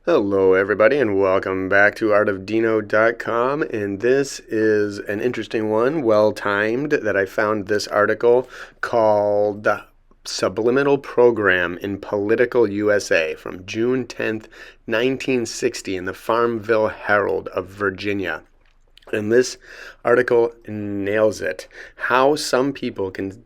Hello, everybody, and welcome back to artofdino.com. And this is an interesting one, well timed, that I found this article called Subliminal Program in Political USA from June 10th, 1960, in the Farmville Herald of Virginia. And this article nails it. How some people can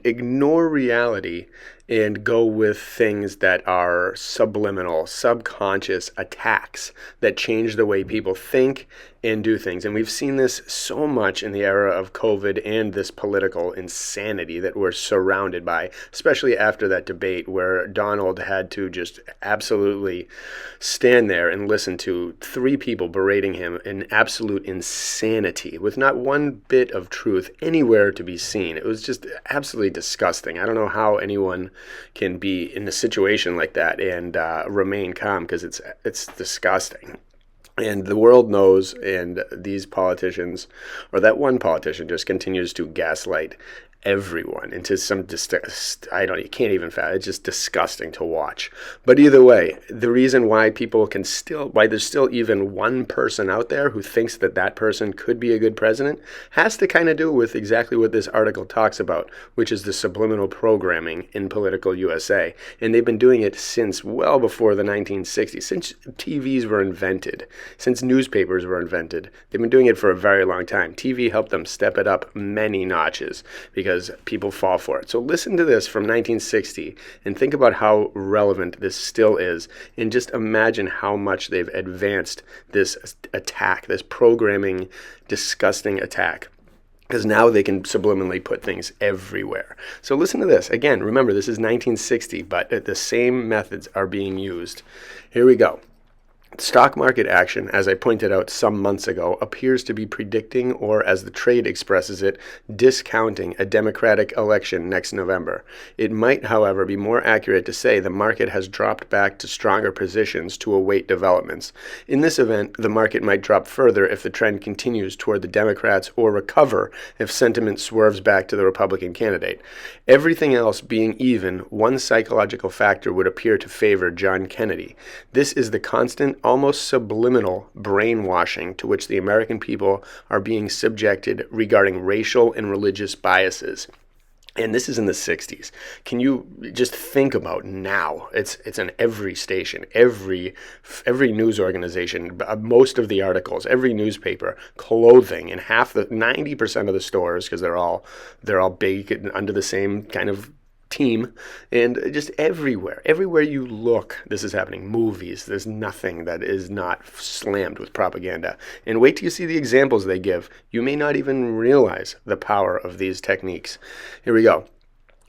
ignore reality and go with things that are subliminal, subconscious attacks that change the way people think and do things. And we've seen this so much in the era of COVID and this political insanity that we're surrounded by, especially after that debate where Donald had to just absolutely stand there and listen to three people berating him in absolute insanity with not one bit of truth anywhere to be seen. It was just absolutely disgusting. I don't know how anyone can be in a situation like that and remain calm, because it's disgusting. And the world knows, and these politicians, or that one politician, just continues to gaslight everyone into some you can't even fathom. It's just disgusting to watch. But either way, the reason why why there's still even one person out there who thinks that that person could be a good president has to kind of do with exactly what this article talks about, which is the subliminal programming in political USA. And they've been doing it since well before the 1960s, since TVs were invented, since newspapers were invented. They've been doing it for a very long time. TV helped them step it up many notches because people fall for it. So listen to this from 1960 and think about how relevant this still is, and just imagine how much they've advanced this attack, this programming, disgusting attack. Because now they can subliminally put things everywhere. So listen to this. Again, remember, this is 1960, but the same methods are being used. Here we go. Stock market action, as I pointed out some months ago, appears to be predicting, or as the trade expresses it, discounting a Democratic election next November. It might, however, be more accurate to say the market has dropped back to stronger positions to await developments. In this event, the market might drop further if the trend continues toward the Democrats, or recover if sentiment swerves back to the Republican candidate. Everything else being even, one psychological factor would appear to favor John Kennedy. This is the constant, almost subliminal brainwashing to which the American people are being subjected regarding racial and religious biases. And this is in the 60s. Can you just think about now? It's on every station, every news organization, most of the articles, every newspaper, clothing, and 90% of the stores, because they're all big under the same kind of team, and just everywhere you look, this is happening. Movies, there's nothing that is not slammed with propaganda. And wait till you see the examples they give. You may not even realize the power of these techniques. Here we go.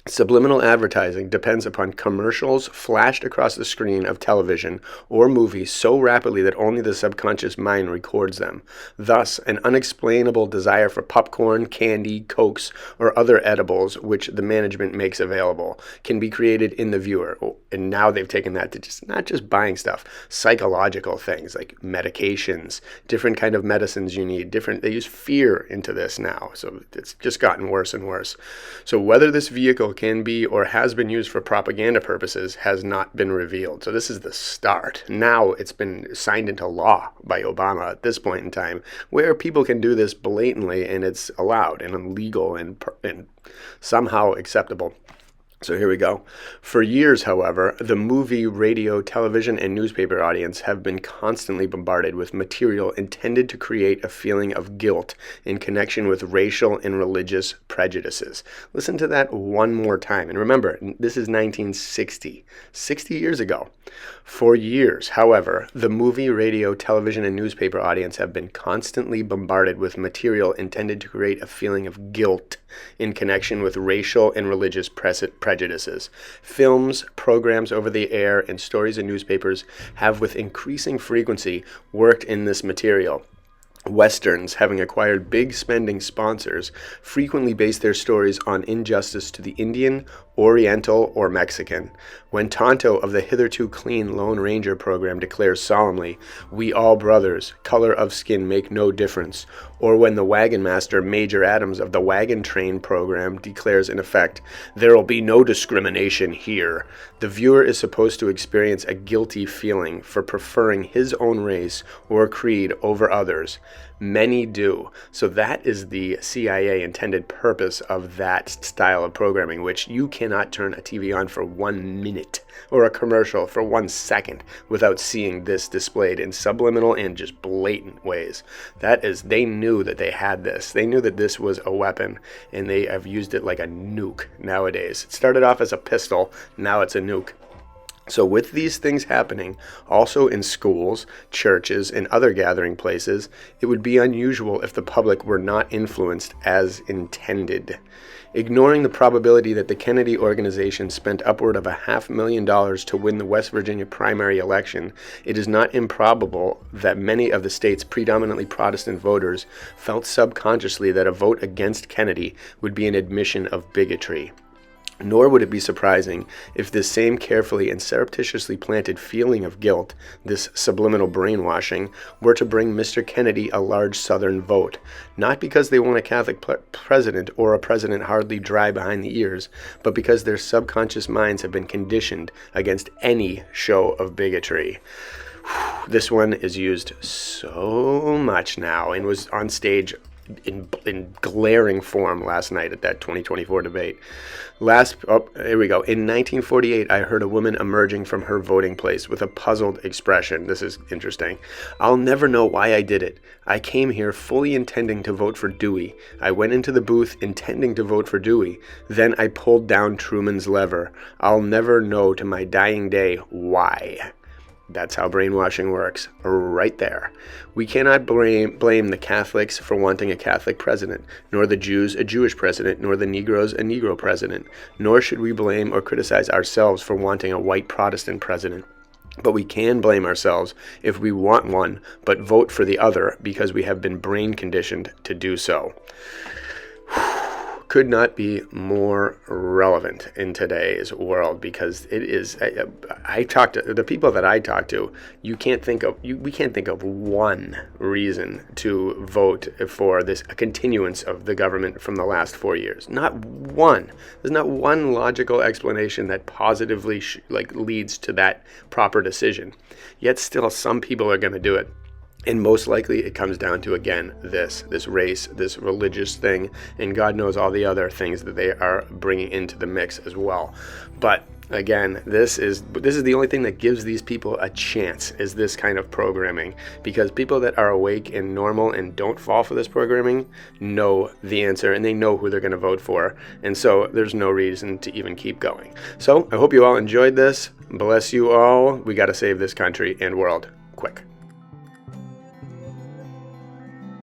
Subliminal advertising depends upon commercials flashed across the screen of television or movies so rapidly that only the subconscious mind records them. Thus, an unexplainable desire for popcorn, candy, cokes, or other edibles which the management makes available can be created in the viewer. And now they've taken that to just not just buying stuff, psychological things like medications, different kind of medicines you need, they use fear into this now. So it's just gotten worse and worse. So whether this vehicle can be or has been used for propaganda purposes has not been revealed. So this is the start. Now it's been signed into law by Obama at this point in time, where people can do this blatantly and it's allowed and legal and somehow acceptable. So here we go. For years, however, the movie, radio, television, and newspaper audience have been constantly bombarded with material intended to create a feeling of guilt in connection with racial and religious prejudices. Listen to that one more time. And remember, this is 1960, 60 years ago. For years, however, the movie, radio, television, and newspaper audience have been constantly bombarded with material intended to create a feeling of guilt in connection with racial and religious prejudices. Films, programs over the air, and stories in newspapers have with increasing frequency worked in this material. Westerns, having acquired big spending sponsors, frequently base their stories on injustice to the Indian Oriental or Mexican. When Tonto of the hitherto clean Lone Ranger program declares solemnly, "We all brothers, color of skin make no difference," or when the wagon master Major Adams of the wagon train program declares in effect, "There'll be no discrimination here," the viewer is supposed to experience a guilty feeling for preferring his own race or creed over others. Many do. So that is the CIA intended purpose of that style of programming, which you cannot turn a TV on for 1 minute or a commercial for 1 second without seeing this displayed in subliminal and just blatant ways. That is, they knew that they had this. They knew that this was a weapon, and they have used it like a nuke nowadays. It started off as a pistol, now it's a nuke. So with these things happening, also in schools, churches, and other gathering places, it would be unusual if the public were not influenced as intended. Ignoring the probability that the Kennedy organization spent upward of $500,000 to win the West Virginia primary election, it is not improbable that many of the state's predominantly Protestant voters felt subconsciously that a vote against Kennedy would be an admission of bigotry. Nor would it be surprising if this same carefully and surreptitiously planted feeling of guilt, this subliminal brainwashing, were to bring Mr. Kennedy a large Southern vote, not because they want a Catholic president or a president hardly dry behind the ears, but because their subconscious minds have been conditioned against any show of bigotry. This one is used so much now and was on stage in glaring form last night at that 2024 debate. Here we go. In 1948, I heard a woman emerging from her voting place with a puzzled expression. This is interesting. "I'll never know why I did it. I came here fully intending to vote for Dewey. I went into the booth intending to vote for Dewey. Then I pulled down Truman's lever. I'll never know to my dying day why." That's how brainwashing works, right there. We cannot blame the Catholics for wanting a Catholic president, nor the Jews a Jewish president, nor the Negroes a Negro president, nor should we blame or criticize ourselves for wanting a white Protestant president. But we can blame ourselves if we want one, but vote for the other because we have been brain conditioned to do so. Could not be more relevant in today's world because it is. I talk to the people that I talk to. We can't think of one reason to vote for a continuance of the government from the last 4 years. Not one. There's not one logical explanation that positively leads to that proper decision. Yet still, some people are going to do it. And most likely it comes down to, again, this race, this religious thing, and God knows all the other things that they are bringing into the mix as well. But again, this is the only thing that gives these people a chance, is this kind of programming, because people that are awake and normal and don't fall for this programming know the answer and they know who they're going to vote for. And so there's no reason to even keep going. So I hope you all enjoyed this. Bless you all. We got to save this country and world quick.